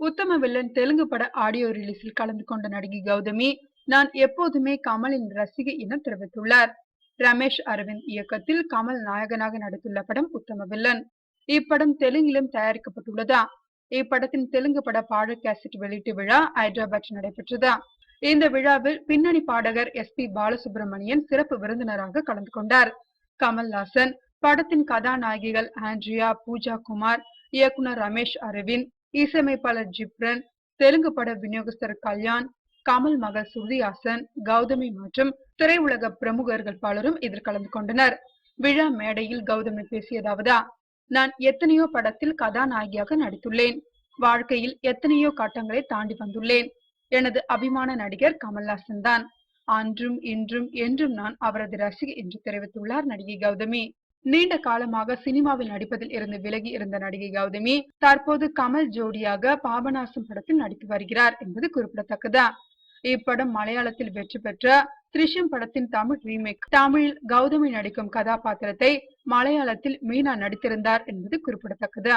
உத்தம villain Telugu பட audio ரிலீஸில் கலந்து கொண்ட நடிகை கௌதமி, நான் எப்போதுமே கமலின் ரசிகை என தெரிவித்துள்ளார். ரமேஷ் அரவிந்த் இயக்கத்தில் கமல் நாயகனாக நடித்துள்ள படம் உத்தம வில்லன். இப்படம் தெலுங்கிலும் தயாரிக்கப்பட்டுள்ளதா. இப்படத்தின் தெலுங்கு பட பாடல் கேசட் வெளியீட்டு விழா ஹைதராபாத்தில் நடைபெற்றது. இந்த விழாவில் பின்னணி பாடகர் எஸ்.பி. பாலசுப்ரமணியன் சிறப்பு விருந்தினராக கலந்து கொண்டார். கமல்ஹாசன், படத்தின் கதாநாயகிகள் ஆண்ட்ரியா, பூஜா குமார், இயக்குனர் ரமேஷ் அரவிந்த், இசையமைப்பாளர் ஜிப்ரன், தெலுங்கு பட விநியோகஸ்தர் கல்யாண், கமல் மகள் ஸ்ருதி ஹாசன், கௌதமி மற்றும் திரையுலக பிரமுகர்கள் பலரும் இதில் கலந்து கொண்டனர். விழா மேடையில் கௌதமி பேசியதாவது, நான் எத்தனையோ படத்தில் கதாநாயகியாக நடித்துள்ளேன். வாழ்க்கையில் எத்தனையோ கட்டங்களை தாண்டி வந்துள்ளேன். எனது அபிமான நடிகர் கமல்ஹாசன் தான். அன்றும் இன்றும் என்றும் நான் அவரது ரசிகை என்று தெரிவித்துள்ளார் நடிகை கௌதமி. நீண்ட காலமாக சினிமாவில் நடிப்பதில் இருந்து விலகி இருந்த நடிகை கௌதமி தற்போது கமல் ஜோடியாக பாபநாசம் படத்தில் நடித்து வருகிறார் என்பது குறிப்பிடத்தக்கது. இப்படம் மலையாளத்தில் வெற்றி பெற்ற திரிஷம் படத்தின் தமிழ் ரீமேக். தமிழில் கௌதமி நடிக்கும் கதாபாத்திரத்தை மலையாளத்தில் மீனா நடித்திருந்தார் என்பது குறிப்பிடத்தக்கது.